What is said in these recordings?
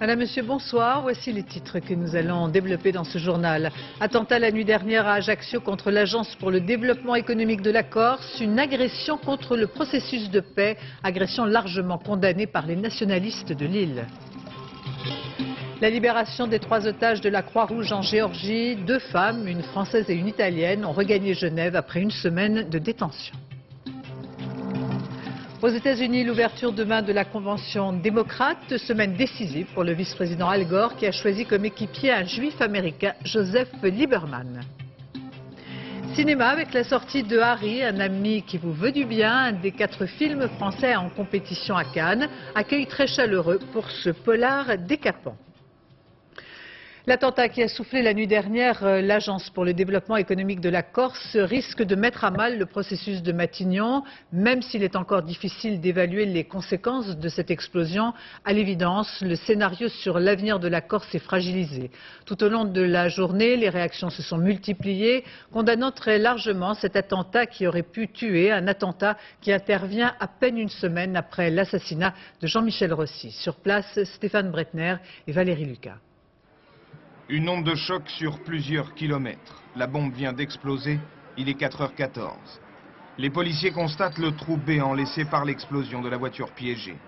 Madame, Monsieur, bonsoir. Voici les titres que nous allons développer dans ce journal. Attentat la nuit dernière à Ajaccio contre l'Agence pour le développement économique de la Corse. Une agression contre le processus de paix. Agression largement condamnée par les nationalistes de l'île. La libération des 3 otages de la Croix-Rouge en Géorgie. 2 femmes, une Française et une Italienne, ont regagné Genève après une semaine de détention. Aux États-Unis, l'ouverture demain de la Convention démocrate, semaine décisive pour le vice-président Al Gore qui a choisi comme équipier un juif américain, Joseph Lieberman. Cinéma avec la sortie de Harry, un ami qui vous veut du bien, un des 4 films français en compétition à Cannes, accueil très chaleureux pour ce polar décapant. L'attentat qui a soufflé la nuit dernière l'Agence pour le développement économique de la Corse risque de mettre à mal le processus de Matignon, même s'il est encore difficile d'évaluer les conséquences de cette explosion. À l'évidence, le scénario sur l'avenir de la Corse est fragilisé. Tout au long de la journée, les réactions se sont multipliées, condamnant très largement cet attentat qui aurait pu tuer, un attentat qui intervient à peine une semaine après l'assassinat de Jean-Michel Rossi. Sur place, Stéphane Bretner et Valérie Lucas. Une onde de choc sur plusieurs kilomètres. La bombe vient d'exploser, il est 4h14. Les policiers constatent le trou béant laissé par l'explosion de la voiture piégée.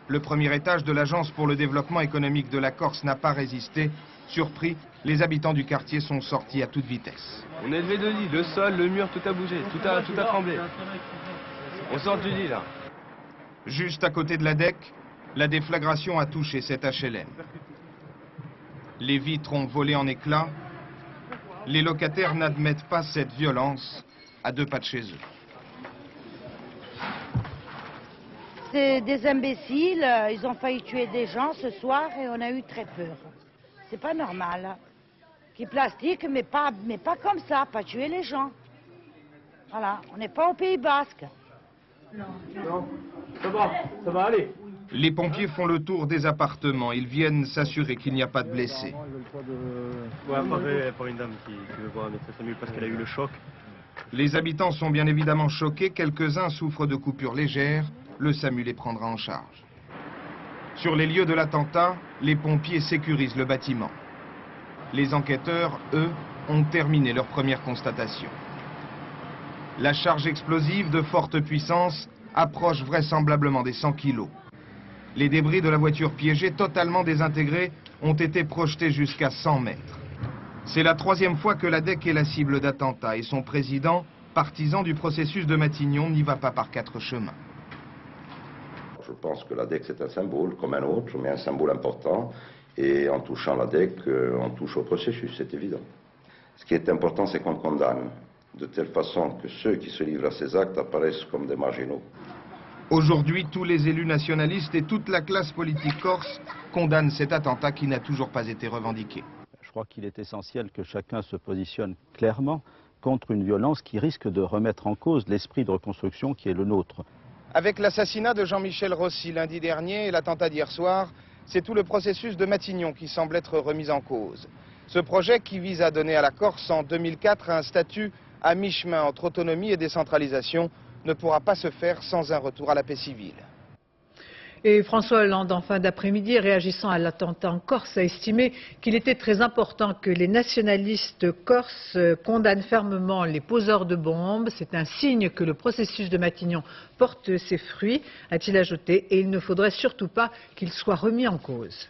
Le premier étage de l'Agence pour le développement économique de la Corse n'a pas résisté. Surpris, les habitants du quartier sont sortis à toute vitesse. On est levé de lit, le sol, le mur, tout a bougé, tout a tremblé. On sort du lit là. Juste à côté de la DEC, la déflagration a touché cet HLM. Les vitres ont volé en éclats. Les locataires n'admettent pas cette violence à 2 pas de chez eux. C'est des imbéciles, ils ont failli tuer des gens ce soir et on a eu très peur. C'est pas normal. Qui plastique, mais pas comme ça, pas tuer les gens. Voilà, on n'est pas au Pays Basque. Non, ça va aller. Les pompiers font le tour des appartements. Ils viennent s'assurer qu'il n'y a pas de blessés. Ouais, pas une dame qui veut voir un médecin Samuel parce qu'elle a eu le choc. Les habitants sont bien évidemment choqués. Quelques-uns souffrent de coupures légères. Le SAMU les prendra en charge. Sur les lieux de l'attentat, les pompiers sécurisent le bâtiment. Les enquêteurs, eux, ont terminé leur première constatation. La charge explosive de forte puissance approche vraisemblablement des 100 kilos. Les débris de la voiture piégée, totalement désintégrés, ont été projetés jusqu'à 100 mètres. C'est la 3e fois que la DEC est la cible d'attentats et son président, partisan du processus de Matignon, n'y va pas par 4 chemins. Je pense que la DEC c'est un symbole comme un autre, mais un symbole important. Et en touchant la DEC, on touche au processus, c'est évident. Ce qui est important, c'est qu'on condamne de telle façon que ceux qui se livrent à ces actes apparaissent comme des marginaux. Aujourd'hui, tous les élus nationalistes et toute la classe politique corse condamnent cet attentat qui n'a toujours pas été revendiqué. Je crois qu'il est essentiel que chacun se positionne clairement contre une violence qui risque de remettre en cause l'esprit de reconstruction qui est le nôtre. Avec l'assassinat de Jean-Michel Rossi lundi dernier et l'attentat d'hier soir, c'est tout le processus de Matignon qui semble être remis en cause. Ce projet qui vise à donner à la Corse en 2004 un statut à mi-chemin entre autonomie et décentralisation ne pourra pas se faire sans un retour à la paix civile. Et François Hollande, en fin d'après-midi, réagissant à l'attentat en Corse, a estimé qu'il était très important que les nationalistes corses condamnent fermement les poseurs de bombes. C'est un signe que le processus de Matignon porte ses fruits, a-t-il ajouté, et il ne faudrait surtout pas qu'il soit remis en cause.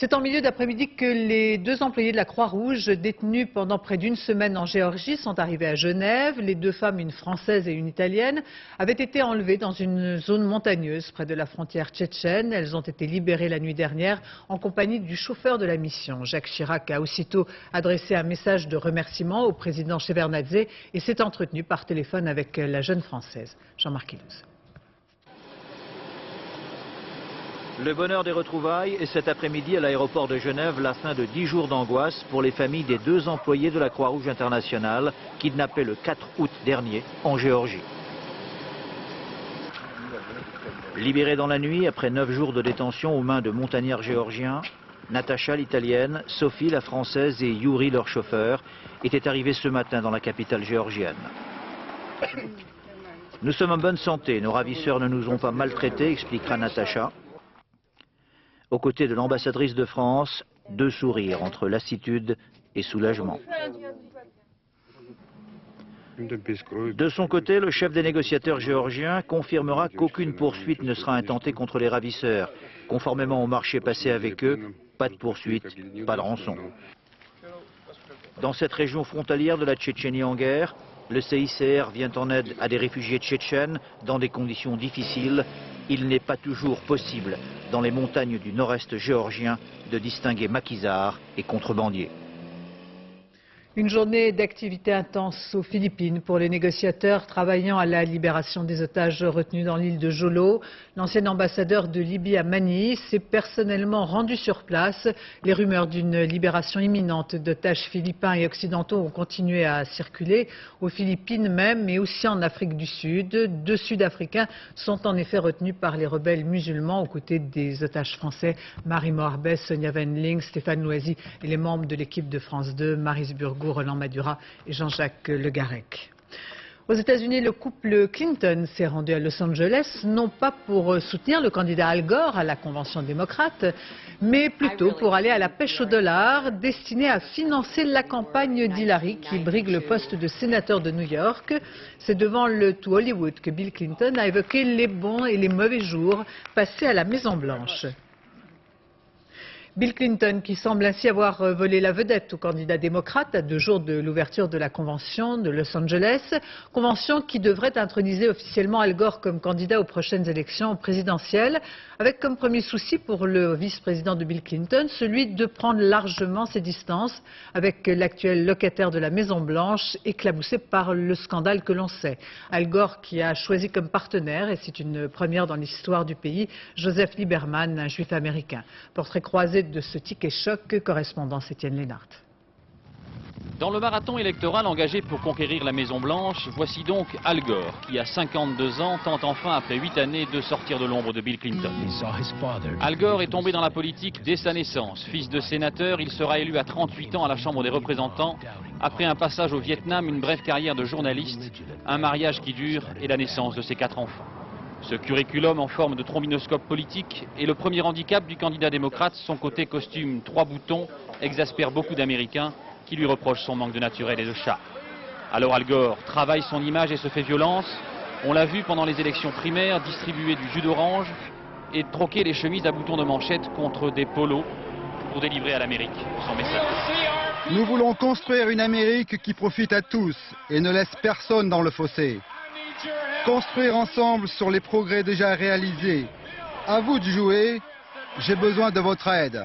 C'est en milieu d'après-midi que les 2 employés de la Croix-Rouge, détenus pendant près d'une semaine en Géorgie, sont arrivés à Genève. Les 2 femmes, une Française et une Italienne, avaient été enlevées dans une zone montagneuse près de la frontière tchétchène. Elles ont été libérées la nuit dernière en compagnie du chauffeur de la mission. Jacques Chirac a aussitôt adressé un message de remerciement au président Shevardnadze et s'est entretenu par téléphone avec la jeune Française. Jean-Marc Illouz. Le bonheur des retrouvailles et cet après-midi à l'aéroport de Genève, la fin de 10 jours d'angoisse pour les familles des 2 employés de la Croix-Rouge internationale kidnappés le 4 août dernier en Géorgie. Libérés dans la nuit après 9 jours de détention aux mains de montagnards géorgiens, Natacha l'italienne, Sophie la française et Yuri leur chauffeur étaient arrivés ce matin dans la capitale géorgienne. Nous sommes en bonne santé, nos ravisseurs ne nous ont pas maltraités, expliquera Natacha. Aux côtés de l'ambassadrice de France, deux sourires entre lassitude et soulagement. De son côté, le chef des négociateurs géorgiens confirmera qu'aucune poursuite ne sera intentée contre les ravisseurs. Conformément au marché passé avec eux, pas de poursuite, pas de rançon. Dans cette région frontalière de la Tchétchénie en guerre, le CICR vient en aide à des réfugiés tchétchènes dans des conditions difficiles. Il n'est pas toujours possible, dans les montagnes du nord-est géorgien, de distinguer maquisards et contrebandiers. Une journée d'activité intense aux Philippines pour les négociateurs travaillant à la libération des otages retenus dans l'île de Jolo. L'ancien ambassadeur de Libye à Manille s'est personnellement rendu sur place. Les rumeurs d'une libération imminente d'otages philippins et occidentaux ont continué à circuler aux Philippines même, mais aussi en Afrique du Sud. Deux Sud-Africains sont en effet retenus par les rebelles musulmans aux côtés des otages français Marie Moarbès, Sonia Venling, Stéphane Loisy et les membres de l'équipe de France 2, Maryse Burgot, Roland Madura et Jean-Jacques Le Garec. Aux États-Unis, le couple Clinton s'est rendu à Los Angeles, non pas pour soutenir le candidat Al Gore à la Convention démocrate, mais plutôt pour aller à la pêche au dollar, destinée à financer la campagne d'Hillary qui brigue le poste de sénateur de New York. C'est devant le tout Hollywood que Bill Clinton a évoqué les bons et les mauvais jours passés à la Maison-Blanche. Bill Clinton, qui semble ainsi avoir volé la vedette au candidat démocrate à 2 jours de l'ouverture de la convention de Los Angeles, convention qui devrait introniser officiellement Al Gore comme candidat aux prochaines élections présidentielles, avec comme premier souci pour le vice-président de Bill Clinton, celui de prendre largement ses distances avec l'actuel locataire de la Maison-Blanche, éclaboussé par le scandale que l'on sait. Al Gore qui a choisi comme partenaire, et c'est une première dans l'histoire du pays, Joseph Lieberman, un juif américain. Portrait croisé de ce ticket choc, correspondance Étienne Lénart. Dans le marathon électoral engagé pour conquérir la Maison-Blanche, voici donc Al Gore, qui à 52 ans tente enfin après 8 années de sortir de l'ombre de Bill Clinton. Al Gore est tombé dans la politique dès sa naissance. Fils de sénateur, il sera élu à 38 ans à la Chambre des représentants, après un passage au Vietnam, une brève carrière de journaliste, un mariage qui dure et la naissance de ses 4 enfants. Ce curriculum en forme de trombinoscope politique est le premier handicap du candidat démocrate. Son côté costume 3 boutons exaspère beaucoup d'Américains qui lui reprochent son manque de naturel et de charme. Alors Al Gore travaille son image et se fait violence. On l'a vu pendant les élections primaires distribuer du jus d'orange et troquer les chemises à boutons de manchette contre des polos pour délivrer à l'Amérique son message. Nous voulons construire une Amérique qui profite à tous et ne laisse personne dans le fossé. Construire ensemble sur les progrès déjà réalisés. À vous de jouer, j'ai besoin de votre aide.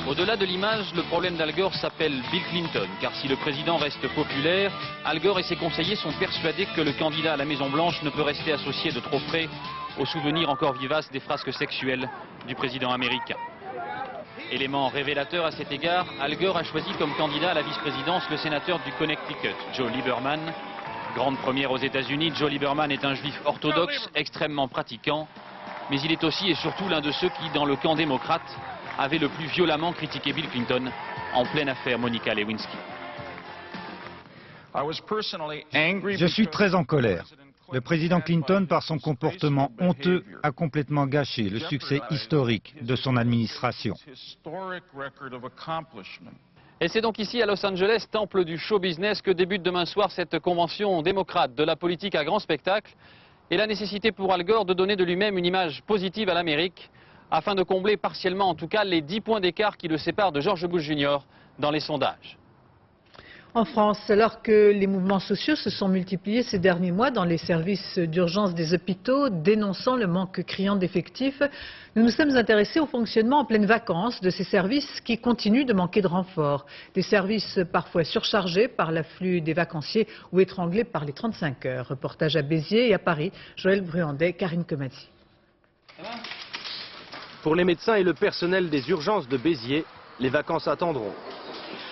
Au-delà de l'image, le problème d'Al Gore s'appelle Bill Clinton, car si le président reste populaire, Al Gore et ses conseillers sont persuadés que le candidat à la Maison-Blanche ne peut rester associé de trop près aux souvenirs encore vivaces des frasques sexuelles du président américain. Élément révélateur à cet égard, Al Gore a choisi comme candidat à la vice-présidence le sénateur du Connecticut, Joe Lieberman. Grande première aux États-Unis, Joe Lieberman est un juif orthodoxe extrêmement pratiquant, mais il est aussi et surtout l'un de ceux qui, dans le camp démocrate, avait le plus violemment critiqué Bill Clinton en pleine affaire Monica Lewinsky. Je suis très en colère. Le président Clinton, par son comportement honteux, a complètement gâché le succès historique de son administration. Et c'est donc ici à Los Angeles, temple du show business, que débute demain soir cette convention démocrate de la politique à grand spectacle et la nécessité pour Al Gore de donner de lui-même une image positive à l'Amérique afin de combler partiellement en tout cas les 10 points d'écart qui le séparent de George Bush Jr. dans les sondages. En France, alors que les mouvements sociaux se sont multipliés ces derniers mois dans les services d'urgence des hôpitaux, dénonçant le manque criant d'effectifs, nous nous sommes intéressés au fonctionnement en pleine vacances de ces services qui continuent de manquer de renforts. Des services parfois surchargés par l'afflux des vacanciers ou étranglés par les 35 heures. Reportage à Béziers et à Paris, Joël Bruandet, Karine Comazzi. Pour les médecins et le personnel des urgences de Béziers, les vacances attendront.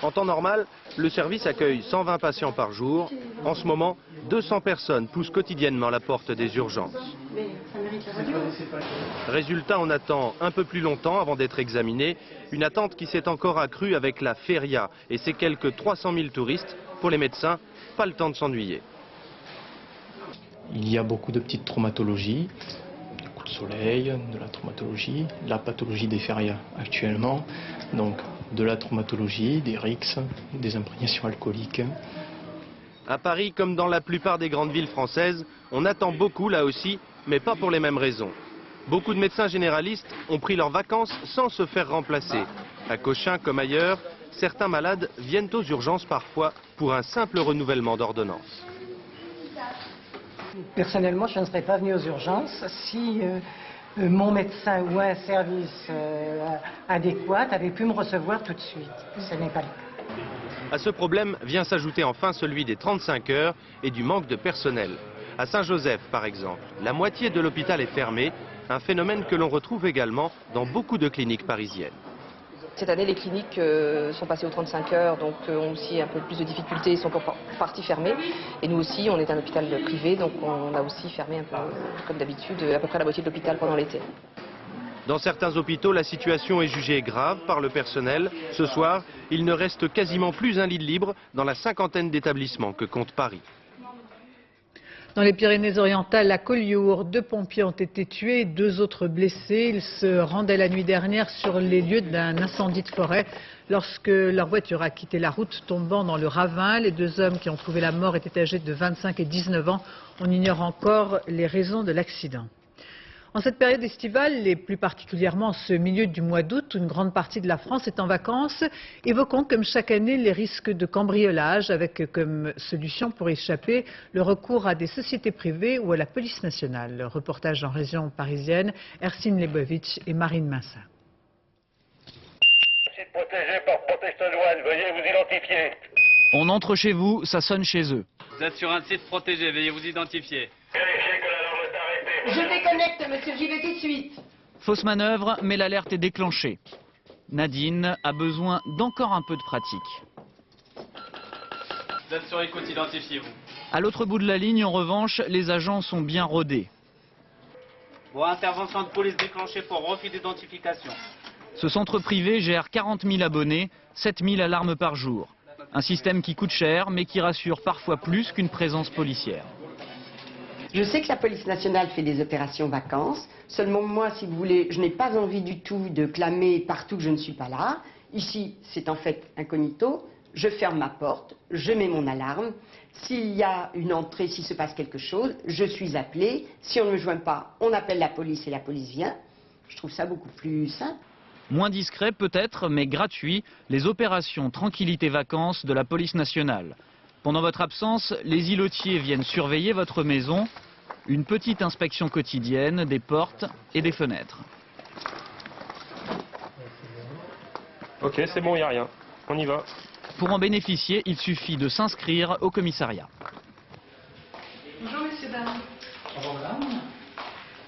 En temps normal, le service accueille 120 patients par jour. En ce moment, 200 personnes poussent quotidiennement la porte des urgences. Résultat, on attend un peu plus longtemps avant d'être examiné. Une attente qui s'est encore accrue avec la feria et ses quelques 300 000 touristes. Pour les médecins, pas le temps de s'ennuyer. Il y a beaucoup de petites traumatologies, du coup de soleil, de la traumatologie, la pathologie des férias actuellement, donc de la traumatologie, des rixes, des imprégnations alcooliques. À Paris, comme dans la plupart des grandes villes françaises, on attend beaucoup là aussi, mais pas pour les mêmes raisons. Beaucoup de médecins généralistes ont pris leurs vacances sans se faire remplacer. À Cochin comme ailleurs, certains malades viennent aux urgences parfois pour un simple renouvellement d'ordonnance. Personnellement, je ne serais pas venue aux urgences si mon médecin ou un service adéquat avait pu me recevoir tout de suite. Ce n'est pas le cas. À ce problème vient s'ajouter enfin celui des 35 heures et du manque de personnel. À Saint-Joseph, par exemple, la moitié de l'hôpital est fermée, un phénomène que l'on retrouve également dans beaucoup de cliniques parisiennes. Cette année, les cliniques sont passées aux 35 heures, donc ont aussi un peu plus de difficultés, sont en partie fermées. Et nous aussi, on est un hôpital privé, donc on a aussi fermé un peu, comme d'habitude, à peu près la moitié de l'hôpital pendant l'été. Dans certains hôpitaux, la situation est jugée grave par le personnel. Ce soir, il ne reste quasiment plus un lit de libre dans la 50aine d'établissements que compte Paris. Dans les Pyrénées-Orientales, à Collioure, 2 pompiers ont été tués et 2 autres blessés. Ils se rendaient la nuit dernière sur les lieux d'un incendie de forêt lorsque leur voiture a quitté la route, tombant dans le ravin. Les 2 hommes qui ont trouvé la mort étaient âgés de 25 et 19 ans. On ignore encore les raisons de l'accident. En cette période estivale, et plus particulièrement en ce milieu du mois d'août, où une grande partie de la France est en vacances, évoquons comme chaque année les risques de cambriolage, avec comme solution pour échapper le recours à des sociétés privées ou à la police nationale. Reportage en région parisienne, Ercine Lebovitch et Marine Minsa. Site protégé par Protection Douane, veuillez vous identifier. On entre chez vous, ça sonne chez eux. Vous êtes sur un site protégé, veuillez vous identifier. Vérifiez que l'alarme est arrêtée. Je déconnecte, monsieur, j'y vais tout de suite. Fausse manœuvre, mais l'alerte est déclenchée. Nadine a besoin d'encore un peu de pratique. Vous êtes sur écoute, identifiez-vous. À l'autre bout de la ligne, en revanche, les agents sont bien rodés. Bon, intervention de police déclenchée pour refus d'identification. Ce centre privé gère 40 000 abonnés, 7 000 alarmes par jour. Un système qui coûte cher, mais qui rassure parfois plus qu'une présence policière. Je sais que la police nationale fait des opérations vacances. Seulement moi, si vous voulez, je n'ai pas envie du tout de clamer partout que je ne suis pas là. Ici, c'est en fait incognito. Je ferme ma porte, je mets mon alarme. S'il y a une entrée, s'il se passe quelque chose, je suis appelé. Si on ne me joint pas, on appelle la police et la police vient. Je trouve ça beaucoup plus simple. Moins discret peut-être, mais gratuit, les opérations Tranquillité Vacances de la police nationale. Pendant votre absence, les îlotiers viennent surveiller votre maison. Une petite inspection quotidienne des portes et des fenêtres. Ok, c'est bon, il n'y a rien. On y va. Pour en bénéficier, il suffit de s'inscrire au commissariat. Bonjour, messieurs, dames. Bonjour, madame.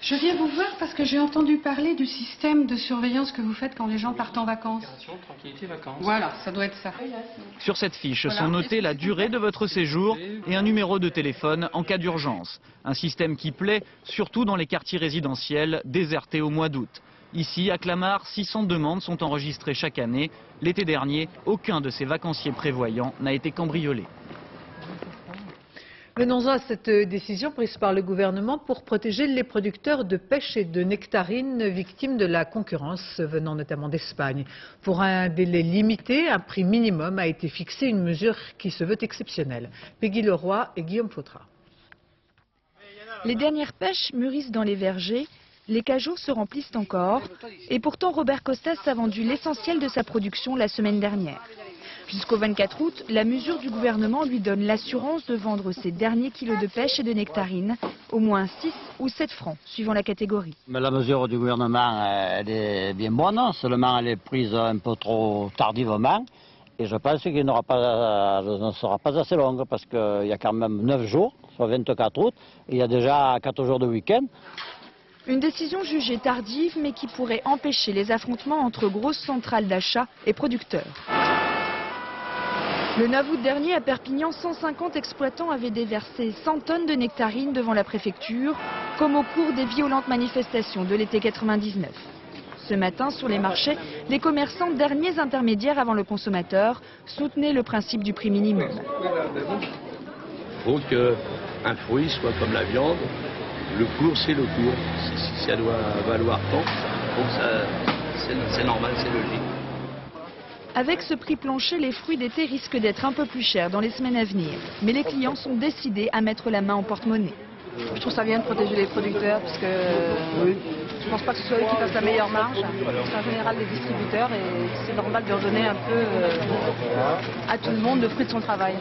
Je viens vous voir parce que j'ai entendu parler du système de surveillance que vous faites quand les gens partent en vacances. Tranquillité vacances. Voilà, ça doit être ça. Sur cette fiche sont notées la durée de votre séjour et un numéro de téléphone en cas d'urgence. Un système qui plaît surtout dans les quartiers résidentiels désertés au mois d'août. Ici, à Clamart, 600 demandes sont enregistrées chaque année. L'été dernier, aucun de ces vacanciers prévoyants n'a été cambriolé. Venons-en à cette décision prise par le gouvernement pour protéger les producteurs de pêche et de nectarines victimes de la concurrence venant notamment d'Espagne. Pour un délai limité, un prix minimum a été fixé, une mesure qui se veut exceptionnelle. Peggy Leroy et Guillaume Fautra. Les dernières pêches mûrissent dans les vergers, les cajots se remplissent encore, et pourtant Robert Costas a vendu l'essentiel de sa production la semaine dernière. Jusqu'au 24 août, la mesure du gouvernement lui donne l'assurance de vendre ses derniers kilos de pêche et de nectarines, au moins 6 ou 7 francs, suivant la catégorie. Mais la mesure du gouvernement, elle est bien bonne, seulement elle est prise un peu trop tardivement. Et je pense qu'elle ne sera pas assez longue, parce qu'il y a quand même 9 jours, soit 24 août, et il y a déjà 4 jours de week-end. Une décision jugée tardive, mais qui pourrait empêcher les affrontements entre grosses centrales d'achat et producteurs. Le 9 août dernier, à Perpignan, 150 exploitants avaient déversé 100 tonnes de nectarines devant la préfecture. comme au cours des violentes manifestations de l'été 99. Ce matin, sur les marchés, les commerçants, derniers intermédiaires avant le consommateur, soutenaient le principe du prix minimum. Il faut qu'un fruit soit comme la viande, le cours c'est le cours. Si ça doit valoir tant, c'est normal, c'est logique. Avec ce prix plancher, les fruits d'été risquent d'être un peu plus chers dans les semaines à venir. Mais les clients sont décidés à mettre la main en porte-monnaie. Je trouve ça bien de protéger les producteurs parce que je ne pense pas que ce soit eux qui fassent la meilleure marge. C'est en général les distributeurs et c'est normal de redonner un peu à tout le monde le fruit de son travail.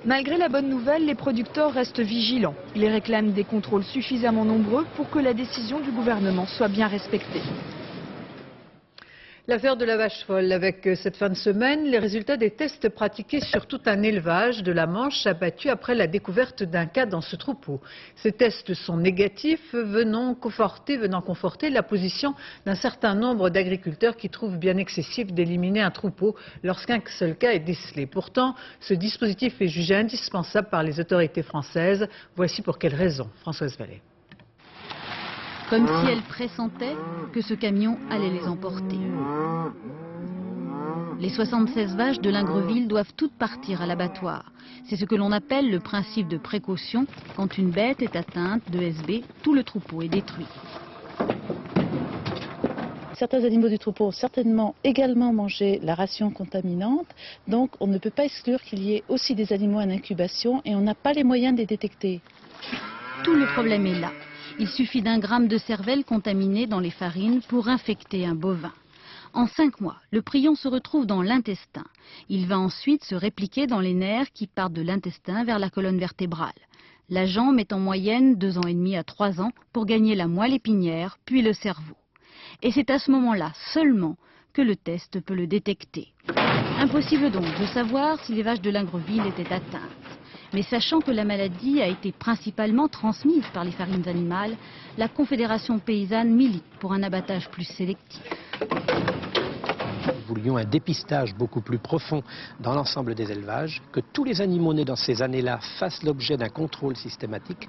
Malgré la bonne nouvelle, les producteurs restent vigilants. Ils réclament des contrôles suffisamment nombreux pour que la décision du gouvernement soit bien respectée. L'affaire de la vache folle, avec cette fin de semaine, les résultats des tests pratiqués sur tout un élevage de la Manche abattu après la découverte d'un cas dans ce troupeau. Ces tests sont négatifs, venant conforter la position d'un certain nombre d'agriculteurs qui trouvent bien excessif d'éliminer un troupeau lorsqu'un seul cas est décelé. Pourtant, ce dispositif est jugé indispensable par les autorités françaises. Voici pour quelles raisons. Françoise Vallée. Comme si elle pressentait que ce camion allait les emporter. Les 76 vaches de Lingreville doivent toutes partir à l'abattoir. C'est ce que l'on appelle le principe de précaution. Quand une bête est atteinte de SB, tout le troupeau est détruit. Certains animaux du troupeau ont certainement également mangé la ration contaminante, donc on ne peut pas exclure qu'il y ait aussi des animaux en incubation et on n'a pas les moyens de les détecter. Tout le problème est là. Il suffit d'1 gramme de cervelle contaminée dans les farines pour infecter un bovin. En 5 mois, le prion se retrouve dans l'intestin. Il va ensuite se répliquer dans les nerfs qui partent de l'intestin vers la colonne vertébrale. La jambe met en moyenne 2 ans et demi à 3 ans pour gagner la moelle épinière, puis le cerveau. Et c'est à ce moment-là seulement que le test peut le détecter. Impossible donc de savoir si les vaches de Lingreville étaient atteintes. Mais sachant que la maladie a été principalement transmise par les farines animales, la Confédération paysanne milite pour un abattage plus sélectif. Nous voulions un dépistage beaucoup plus profond dans l'ensemble des élevages, que tous les animaux nés dans ces années-là fassent l'objet d'un contrôle systématique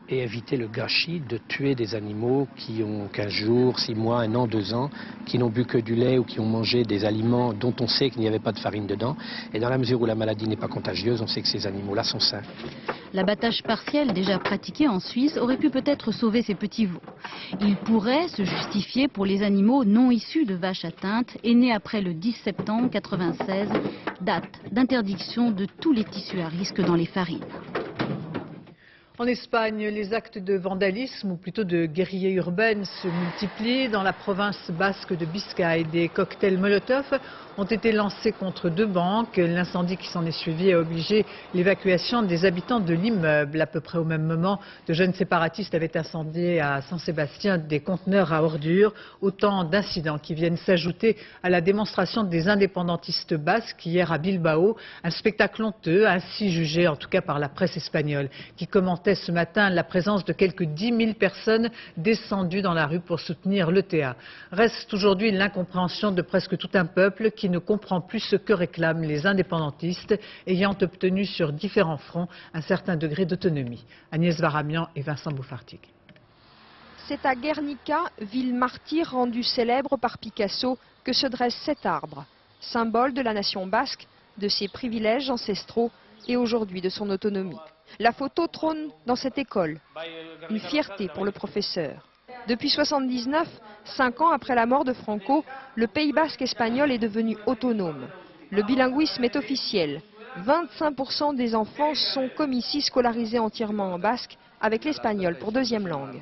et éviter le gâchis de tuer des animaux qui ont 15 jours, 6 mois, 1 an, 2 ans, qui n'ont bu que du lait ou qui ont mangé des aliments dont on sait qu'il n'y avait pas de farine dedans. Et dans la mesure où la maladie n'est pas contagieuse, on sait que ces animaux-là sont sains. L'abattage partiel déjà pratiqué en Suisse aurait pu peut-être sauver ces petits veaux. Il pourrait se justifier pour les animaux non issus de vaches atteintes et nés après le 10 septembre 1996, date d'interdiction de tous les tissus à risque dans les farines. En Espagne, les actes de vandalisme, ou plutôt de guérilla urbaine, se multiplient. Dans la province basque de Biscaye, des cocktails Molotov ont été lancés contre 2 banques. L'incendie qui s'en est suivi a obligé l'évacuation des habitants de l'immeuble. À peu près au même moment, de jeunes séparatistes avaient incendié à Saint-Sébastien des conteneurs à ordures. Autant d'incidents qui viennent s'ajouter à la démonstration des indépendantistes basques hier à Bilbao. Un spectacle honteux, ainsi jugé en tout cas par la presse espagnole, qui commentait ce matin la présence de quelques 10 000 personnes descendues dans la rue pour soutenir l'ETA. Reste aujourd'hui l'incompréhension de presque tout un peuple qui ne comprend plus ce que réclament les indépendantistes ayant obtenu sur différents fronts un certain degré d'autonomie. Agnès Varamian et Vincent Bouffartig. C'est à Guernica, ville martyre rendue célèbre par Picasso, que se dresse cet arbre, symbole de la nation basque, de ses privilèges ancestraux et aujourd'hui de son autonomie. La photo trône dans cette école, une fierté pour le professeur. Depuis 1979, 5 ans après la mort de Franco, le Pays basque espagnol est devenu autonome. Le bilinguisme est officiel. 25% des enfants sont comme ici scolarisés entièrement en basque, avec l'espagnol pour 2e langue.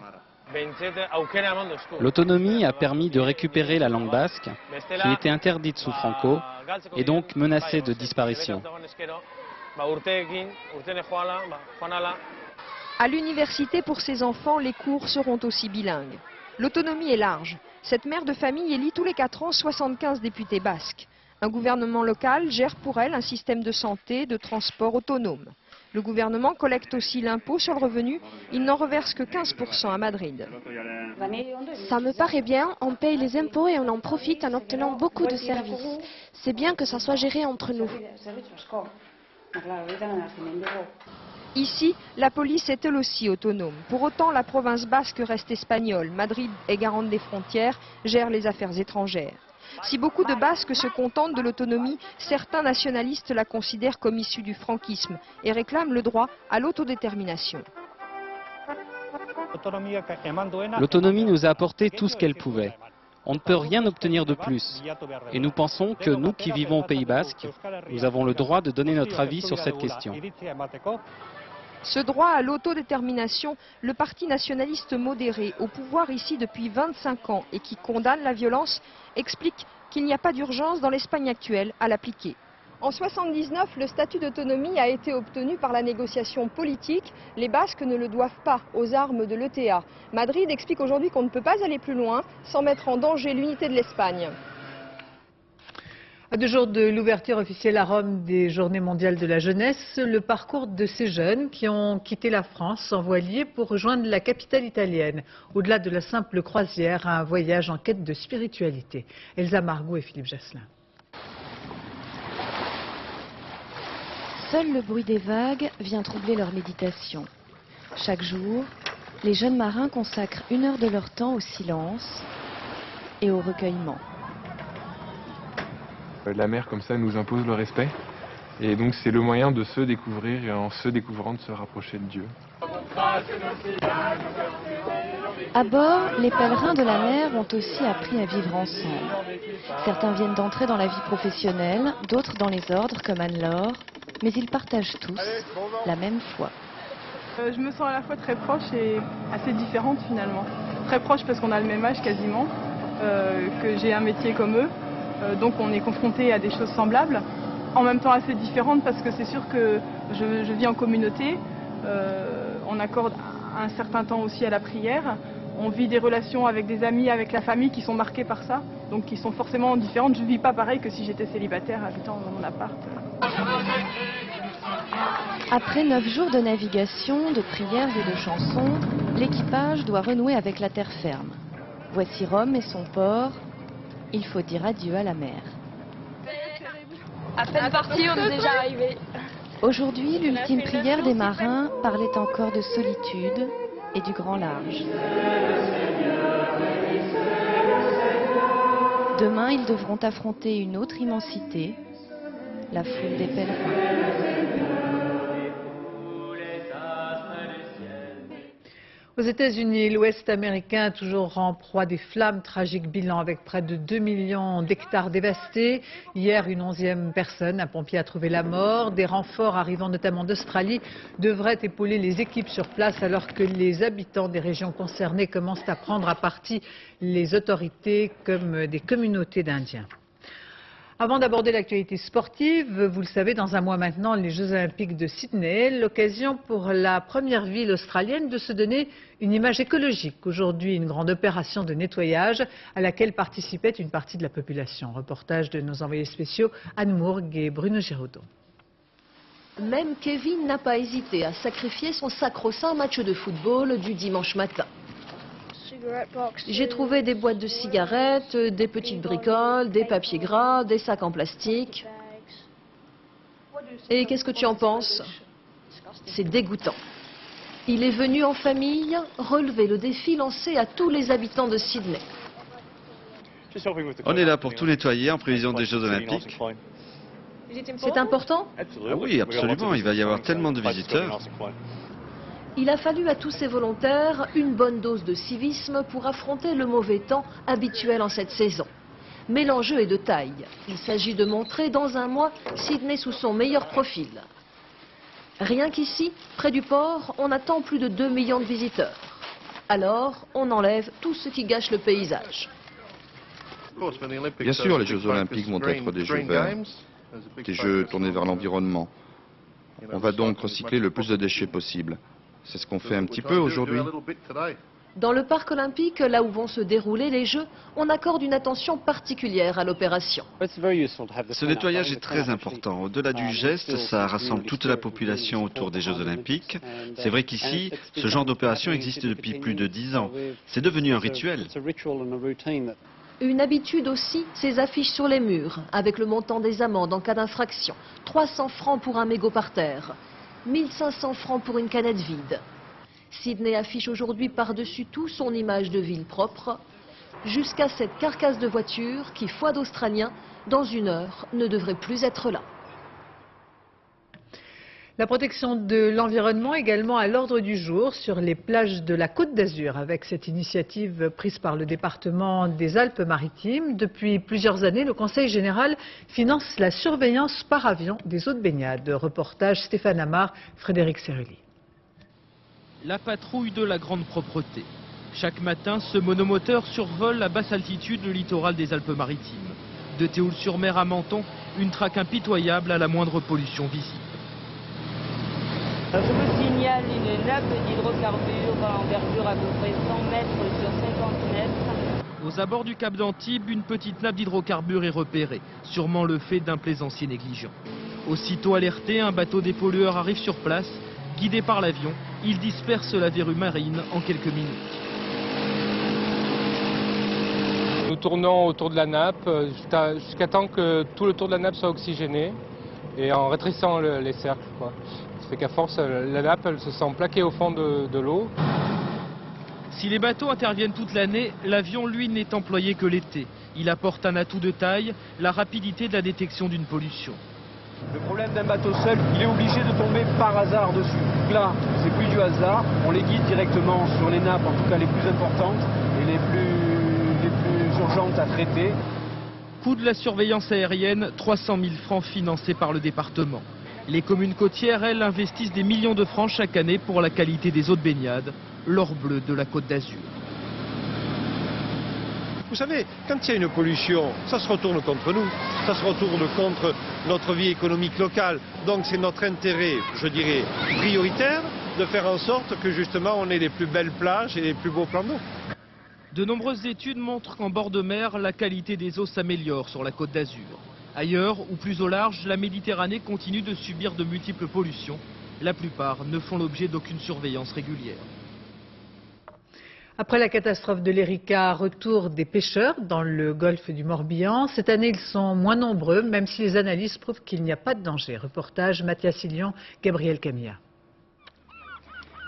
L'autonomie a permis de récupérer la langue basque, qui était interdite sous Franco, et donc menacée de disparition. À l'université, pour ces enfants, les cours seront aussi bilingues. L'autonomie est large. Cette mère de famille élit tous les 4 ans 75 députés basques. Un gouvernement local gère pour elle un système de santé, de transport autonome. Le gouvernement collecte aussi l'impôt sur le revenu. Il n'en reverse que 15% à Madrid. Ça me paraît bien, on paye les impôts et on en profite en obtenant beaucoup de services. C'est bien que ça soit géré entre nous. Ici, la police est elle aussi autonome. Pour autant, la province basque reste espagnole. Madrid est garante des frontières, gère les affaires étrangères. Si beaucoup de Basques se contentent de l'autonomie, certains nationalistes la considèrent comme issue du franquisme et réclament le droit à l'autodétermination. L'autonomie nous a apporté tout ce qu'elle pouvait. On ne peut rien obtenir de plus. Et nous pensons que nous qui vivons au Pays Basque, nous avons le droit de donner notre avis sur cette question. Ce droit à l'autodétermination, le parti nationaliste modéré, au pouvoir ici depuis 25 ans et qui condamne la violence, explique qu'il n'y a pas d'urgence dans l'Espagne actuelle à l'appliquer. En 1979, le statut d'autonomie a été obtenu par la négociation politique. Les Basques ne le doivent pas aux armes de l'ETA. Madrid explique aujourd'hui qu'on ne peut pas aller plus loin sans mettre en danger l'unité de l'Espagne. À 2 jours de l'ouverture officielle à Rome des Journées mondiales de la jeunesse, le parcours de ces jeunes qui ont quitté la France en voilier pour rejoindre la capitale italienne. Au-delà de la simple croisière, un voyage en quête de spiritualité. Elsa Margot et Philippe Jasselin. Seul le bruit des vagues vient troubler leur méditation. Chaque jour, les jeunes marins consacrent 1 heure de leur temps au silence et au recueillement. La mer comme ça nous impose le respect et donc c'est le moyen de se découvrir et en se découvrant de se rapprocher de Dieu. À bord, les pèlerins de la mer ont aussi appris à vivre ensemble. Certains viennent d'entrer dans la vie professionnelle, d'autres dans les ordres comme Anne-Laure, mais ils partagent tous la même foi. Je me sens à la fois très proche et assez différente finalement. Très proche parce qu'on a le même âge quasiment, que j'ai un métier comme eux. Donc on est confronté à des choses semblables, en même temps assez différentes parce que c'est sûr que je vis en communauté, on accorde un certain temps aussi à la prière, on vit des relations avec des amis, avec la famille qui sont marquées par ça, donc qui sont forcément différentes. Je ne vis pas pareil que si j'étais célibataire habitant dans mon appart. Après 9 jours de navigation, de prières et de chansons, l'équipage doit renouer avec la terre ferme. Voici Rome et son port. Il faut dire adieu à la mer. À peine parti, on est déjà arrivé. Aujourd'hui, l'ultime prière des marins parlait encore de solitude et du grand large. Demain, ils devront affronter une autre immensité, la foule des pèlerins. Aux États-Unis, l'Ouest américain toujours en proie des flammes, tragique bilan avec près de 2 millions d'hectares dévastés. Hier, une 11e personne, un pompier a trouvé la mort. Des renforts arrivant notamment d'Australie devraient épauler les équipes sur place alors que les habitants des régions concernées commencent à prendre à partie les autorités comme des communautés d'Indiens. Avant d'aborder l'actualité sportive, vous le savez, dans un mois maintenant, les Jeux Olympiques de Sydney, l'occasion pour la première ville australienne de se donner une image écologique. Aujourd'hui, une grande opération de nettoyage à laquelle participait une partie de la population. Reportage de nos envoyés spéciaux Anne Mourgue et Bruno Giraudot. Même Kevin n'a pas hésité à sacrifier son sacro-saint match de football du dimanche matin. J'ai trouvé des boîtes de cigarettes, des petites bricoles, des papiers gras, des sacs en plastique. Et qu'est-ce que tu en penses? C'est dégoûtant. Il est venu en famille relever le défi lancé à tous les habitants de Sydney. On est là pour tout nettoyer en prévision des Jeux Olympiques. C'est important? Ah oui, absolument. Il va y avoir tellement de visiteurs. Il a fallu à tous ces volontaires une bonne dose de civisme pour affronter le mauvais temps habituel en cette saison. Mais l'enjeu est de taille. Il s'agit de montrer dans un mois Sydney sous son meilleur profil. Rien qu'ici, près du port, on attend plus de 2 millions de visiteurs. Alors, on enlève tout ce qui gâche le paysage. Bien sûr, les Jeux Olympiques vont être des Jeux verts, des Jeux tournés vers l'environnement. On va donc recycler le plus de déchets possible. C'est ce qu'on fait un petit peu aujourd'hui. Dans le parc olympique, là où vont se dérouler les Jeux, on accorde une attention particulière à l'opération. Ce nettoyage est très important. Au-delà du geste, ça rassemble toute la population autour des Jeux Olympiques. C'est vrai qu'ici, ce genre d'opération existe depuis plus de 10 ans. C'est devenu un rituel. Une habitude aussi, ces affiches sur les murs, avec le montant des amendes en cas d'infraction. 300 francs pour un mégot par terre. 1500 francs pour une canette vide. Sydney affiche aujourd'hui par-dessus tout son image de ville propre, jusqu'à cette carcasse de voiture qui, foi d'Australiens, dans 1 heure, ne devrait plus être là. La protection de l'environnement également à l'ordre du jour sur les plages de la Côte d'Azur avec cette initiative prise par le département des Alpes-Maritimes. Depuis plusieurs années, le Conseil général finance la surveillance par avion des eaux de baignade. Reportage Stéphane Amar, Frédéric Serrulli. La patrouille de la grande propreté. Chaque matin, ce monomoteur survole à basse altitude le littoral des Alpes-Maritimes. De Théoul-sur-Mer à Menton, une traque impitoyable à la moindre pollution visible. Je vous signale une nappe d'hydrocarbures d'envergure à peu près 100 mètres sur 50 mètres. Aux abords du Cap d'Antibes, une petite nappe d'hydrocarbures est repérée, sûrement le fait d'un plaisancier négligent. Aussitôt alerté, un bateau dépollueur arrive sur place. Guidé par l'avion, il disperse la verrue marine en quelques minutes. Nous tournons autour de la nappe jusqu'à temps que tout le tour de la nappe soit oxygéné et en rétrécissant les cercles, quoi. Ça fait qu'à force, la nappe elle se sent plaquée au fond de l'eau. Si les bateaux interviennent toute l'année, l'avion, lui, n'est employé que l'été. Il apporte un atout de taille, la rapidité de la détection d'une pollution. Le problème d'un bateau seul, il est obligé de tomber par hasard dessus. Là, c'est plus du hasard, on les guide directement sur les nappes, en tout cas les plus importantes et les plus urgentes à traiter. Coût de la surveillance aérienne, 300 000 francs financés par le département. Les communes côtières, elles, investissent des millions de francs chaque année pour la qualité des eaux de baignade, l'or bleu de la Côte d'Azur. Vous savez, quand il y a une pollution, ça se retourne contre nous, ça se retourne contre notre vie économique locale. Donc c'est notre intérêt, je dirais, prioritaire de faire en sorte que justement on ait les plus belles plages et les plus beaux plans d'eau. De nombreuses études montrent qu'en bord de mer, la qualité des eaux s'améliore sur la Côte d'Azur. Ailleurs, ou plus au large, la Méditerranée continue de subir de multiples pollutions. La plupart ne font l'objet d'aucune surveillance régulière. Après la catastrophe de l'Erika, retour des pêcheurs dans le golfe du Morbihan. Cette année, ils sont moins nombreux, même si les analyses prouvent qu'il n'y a pas de danger. Reportage Mathias Silion, Gabriel Camilla.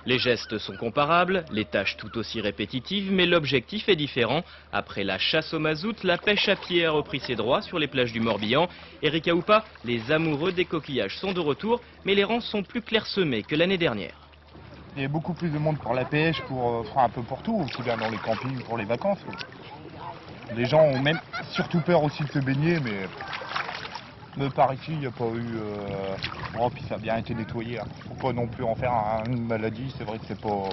Les gestes sont comparables, les tâches tout aussi répétitives, mais l'objectif est différent. Après la chasse au mazout, la pêche à pied a repris ses droits sur les plages du Morbihan. Erika ou pas, les amoureux des coquillages sont de retour, mais les rangs sont plus clairsemés que l'année dernière. Il y a beaucoup plus de monde pour la pêche, un peu pour tout, aussi bien dans les campings, pour les vacances. Les gens ont même surtout peur aussi de se baigner, mais par ici, il n'y a pas eu... Oh, puis ça a bien été nettoyé. Faut pas non plus en faire une maladie, c'est vrai que c'est pas...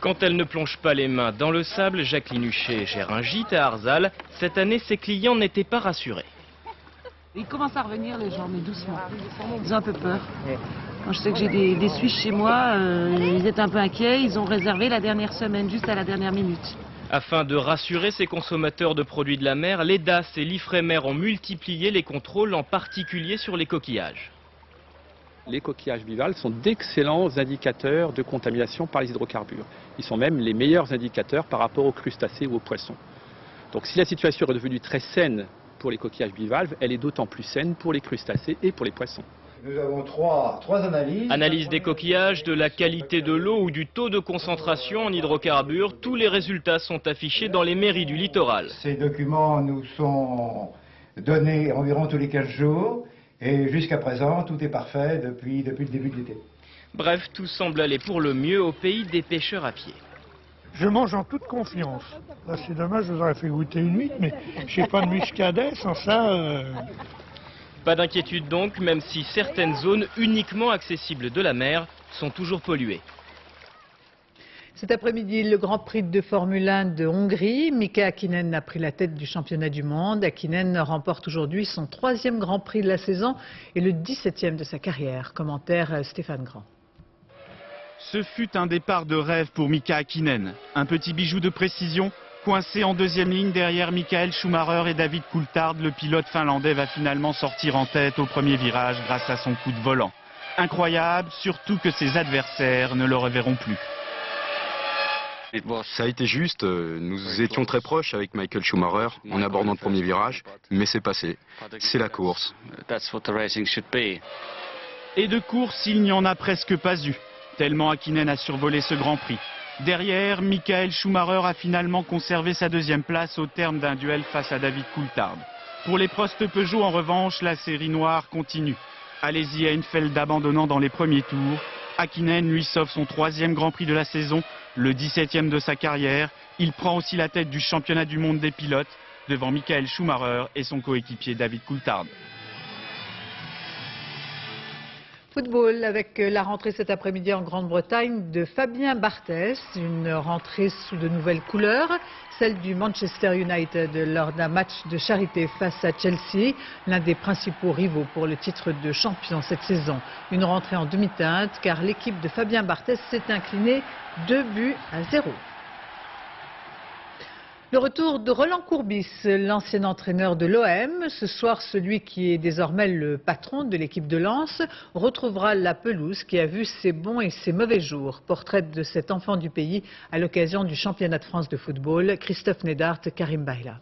Quand elle ne plonge pas les mains dans le sable, Jacqueline Huchet gère un gîte à Arzal. Cette année, ses clients n'étaient pas rassurés. Ils commencent à revenir, les gens, mais doucement. Ils ont un peu peur. Quand je sais que j'ai des Suisses chez moi, ils étaient un peu inquiets. Ils ont réservé la dernière semaine, juste à la dernière minute. Afin de rassurer ces consommateurs de produits de la mer, les DAS et l'Ifremer ont multiplié les contrôles, en particulier sur les coquillages. Les coquillages bivalves sont d'excellents indicateurs de contamination par les hydrocarbures. Ils sont même les meilleurs indicateurs par rapport aux crustacés ou aux poissons. Donc si la situation est devenue très saine pour les coquillages bivalves, elle est d'autant plus saine pour les crustacés et pour les poissons. Nous avons trois analyses. Analyse des coquillages, de la qualité de l'eau ou du taux de concentration en hydrocarbures. Tous les résultats sont affichés dans les mairies du littoral. Ces documents nous sont donnés environ tous les 15 jours. Et jusqu'à présent, tout est parfait depuis le début de l'été. Bref, tout semble aller pour le mieux au pays des pêcheurs à pied. Je mange en toute confiance. Là, c'est dommage, je vous aurais fait goûter une huître, mais je n'ai pas de muscadet, sans ça... Pas d'inquiétude donc, même si certaines zones uniquement accessibles de la mer sont toujours polluées. Cet après-midi, le Grand Prix de Formule 1 de Hongrie. Mika Häkkinen a pris la tête du championnat du monde. Häkkinen remporte aujourd'hui son 3e Grand Prix de la saison et le 17e de sa carrière. Commentaire Stéphane Grand. Ce fut un départ de rêve pour Mika Häkkinen. Un petit bijou de précision. Coincé en 2e ligne derrière Michael Schumacher et David Coulthard, le pilote finlandais va finalement sortir en tête au premier virage grâce à son coup de volant. Incroyable, surtout que ses adversaires ne le reverront plus. Ça a été juste, nous étions très proches avec Michael Schumacher en abordant le premier virage, mais c'est passé. C'est la course. Et de course, il n'y en a presque pas eu, tellement Häkkinen a survolé ce Grand Prix. Derrière, Michael Schumacher a finalement conservé sa deuxième place au terme d'un duel face à David Coulthard. Pour les Prost Peugeot, en revanche, la série noire continue. Alesi Heinfeld abandonnant dans les premiers tours. Häkkinen lui sauve son 3e Grand Prix de la saison, le 17e de sa carrière. Il prend aussi la tête du championnat du monde des pilotes devant Michael Schumacher et son coéquipier David Coulthard. Football avec la rentrée cet après-midi en Grande-Bretagne de Fabien Barthez, une rentrée sous de nouvelles couleurs, celle du Manchester United lors d'un match de charité face à Chelsea, l'un des principaux rivaux pour le titre de champion cette saison. Une rentrée en demi-teinte car l'équipe de Fabien Barthez s'est inclinée 2-0. Le retour de Roland Courbis, l'ancien entraîneur de l'OM. Ce soir, celui qui est désormais le patron de l'équipe de Lens retrouvera la pelouse qui a vu ses bons et ses mauvais jours. Portrait de cet enfant du pays à l'occasion du championnat de France de football. Christophe Nédart, Karim Baïla.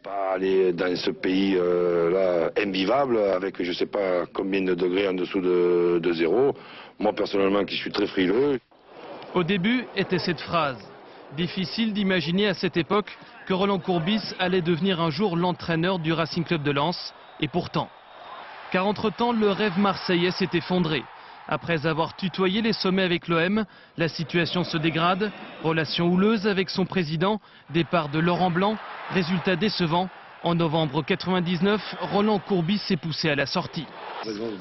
Pas aller dans ce pays là invivable avec je ne sais pas combien de degrés en dessous de zéro. Moi personnellement qui suis très frileux. Au début était cette phrase. Difficile d'imaginer à cette époque que Roland Courbis allait devenir un jour l'entraîneur du Racing Club de Lens. Et pourtant. Car entre-temps, le rêve marseillais s'est effondré. Après avoir tutoyé les sommets avec l'OM, la situation se dégrade. Relation houleuse avec son président, départ de Laurent Blanc, résultat décevant. En novembre 1999, Roland Courbis s'est poussé à la sortie.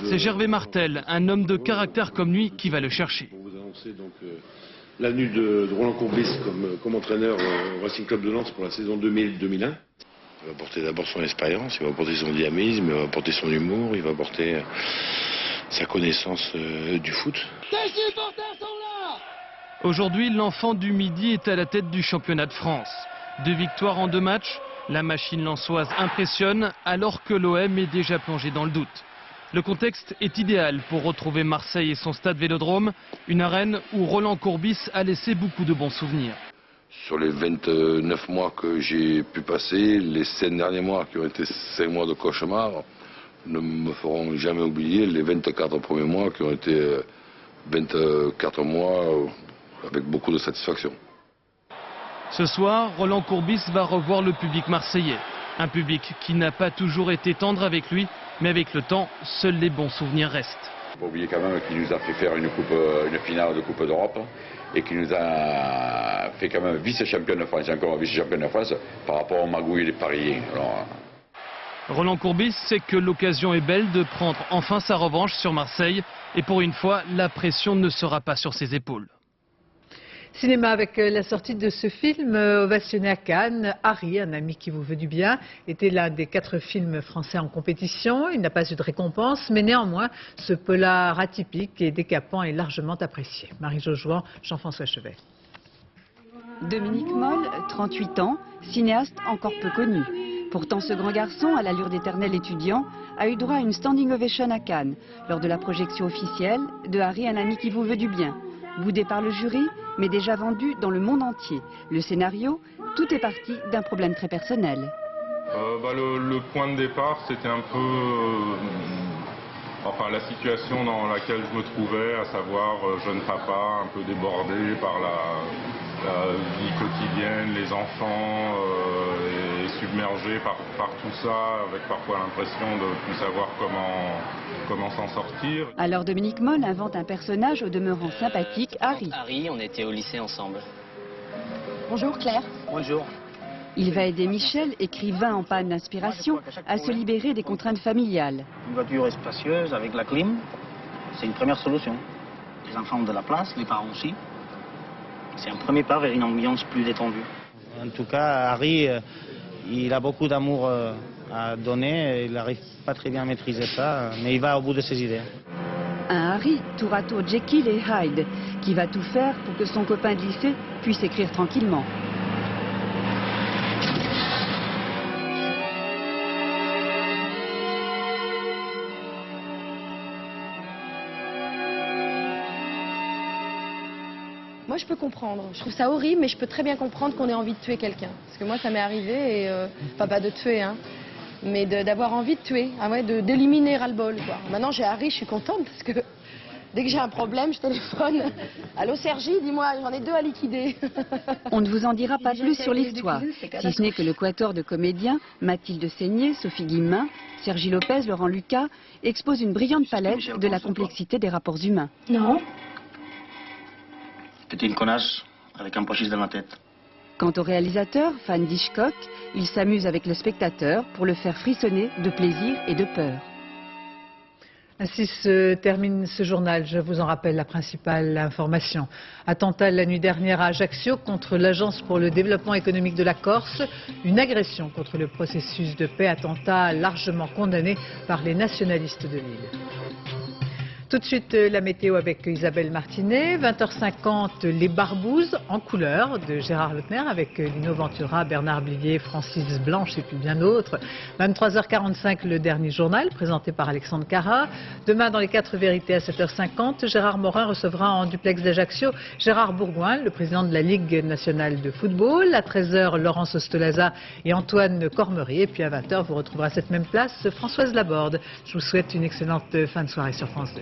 C'est Gervais Martel, un homme de caractère comme lui, qui va le chercher. L'avenue de Roland Courbis comme entraîneur au Racing Club de Lens pour la saison 2000-2001. Il va apporter d'abord son expérience, il va apporter son dynamisme, il va apporter son humour, il va apporter sa connaissance du foot. Les supporters sont là! Aujourd'hui, l'enfant du Midi est à la tête du championnat de France. 2 victoires en 2 matchs, la machine lensoise impressionne alors que l'OM est déjà plongé dans le doute. Le contexte est idéal pour retrouver Marseille et son stade Vélodrome, une arène où Roland Courbis a laissé beaucoup de bons souvenirs. Sur les 29 mois que j'ai pu passer, les 5 derniers mois qui ont été 5 mois de cauchemar ne me feront jamais oublier les 24 premiers mois qui ont été 24 mois avec beaucoup de satisfaction. Ce soir, Roland Courbis va revoir le public marseillais. Un public qui n'a pas toujours été tendre avec lui, mais avec le temps, seuls les bons souvenirs restent. Il ne faut pas oublier quand même qu'il nous a fait faire une finale de Coupe d'Europe et qu'il nous a fait quand même vice-champion de France, encore vice-champion de France par rapport aux magouilles des Parisiens. Roland Courbis sait que l'occasion est belle de prendre enfin sa revanche sur Marseille et pour une fois, la pression ne sera pas sur ses épaules. Cinéma avec la sortie de ce film ovationné à Cannes. Harry, un ami qui vous veut du bien, était l'un des 4 films français en compétition. Il n'a pas eu de récompense, mais néanmoins, ce polar atypique et décapant est largement apprécié. Marie-Jo Jouan, Jean-François Chevet. Dominique Moll, 38 ans, cinéaste encore peu connu. Pourtant, ce grand garçon, à l'allure d'éternel étudiant, a eu droit à une standing ovation à Cannes, lors de la projection officielle de Harry, un ami qui vous veut du bien. Boudé par le jury, mais déjà vendu dans le monde entier. Le scénario, tout est parti d'un problème très personnel. Le point de départ, c'était un peu la situation dans laquelle je me trouvais, à savoir jeune papa, un peu débordé par la vie quotidienne, les enfants, et submergé par tout ça, avec parfois l'impression de ne plus savoir comment s'en sortir. Alors Dominique Moll invente un personnage au demeurant sympathique, Harry. Harry, on était au lycée ensemble. Bonjour Claire. Bonjour. Il va aider Michel, écrivain en panne d'inspiration, à se libérer des contraintes familiales. Une voiture spacieuse avec la clim, c'est une première solution. Les enfants ont de la place, les parents aussi. C'est un premier pas vers une ambiance plus détendue. En tout cas, Harry, il a beaucoup d'amour à donner. Il n'arrive pas très bien à maîtriser ça, mais il va au bout de ses idées. Un Harry, tour à tour Jekyll et Hyde, qui va tout faire pour que son copain de lycée puisse écrire tranquillement. Moi, je peux comprendre. Je trouve ça horrible, mais je peux très bien comprendre qu'on ait envie de tuer quelqu'un. Parce que moi, ça m'est arrivé, et enfin pas de tuer, hein. mais d'avoir envie de tuer, d'éliminer ras-le-bol. Maintenant j'ai Harry, je suis contente parce que dès que j'ai un problème, je téléphone. Allô Sergi, dis-moi, j'en ai 2 à liquider. On ne vous en dira pas plus sur l'histoire, si ce n'est que le quatuor de comédiens, Mathilde Seigné, Sophie Guillemin, Sergi Lopez, Laurent Lucas, expose une brillante palette de la complexité des rapports humains. Non. C'était une connasse avec un pochis dans la tête. Quant au réalisateur, fan d'Hitchcock, il s'amuse avec le spectateur pour le faire frissonner de plaisir et de peur. Ainsi se termine ce journal. Je vous en rappelle la principale information. Attentat la nuit dernière à Ajaccio contre l'Agence pour le développement économique de la Corse. Une agression contre le processus de paix. Attentat largement condamné par les nationalistes de l'île. Tout de suite, la météo avec Isabelle Martinet. 20h50, les barbouzes en couleur de Gérard Leclerc avec Lino Ventura, Bernard Blier, Francis Blanche et puis bien d'autres. 23h45, le dernier journal présenté par Alexandre Carra. Demain, dans les 4 vérités à 7h50, Gérard Morin recevra en duplex d'Ajaccio Gérard Bourgoin, le président de la Ligue nationale de football. À 13h, Laurence Ostolaza et Antoine Cormery. Et puis à 20h, vous retrouverez à cette même place Françoise Laborde. Je vous souhaite une excellente fin de soirée sur France 2.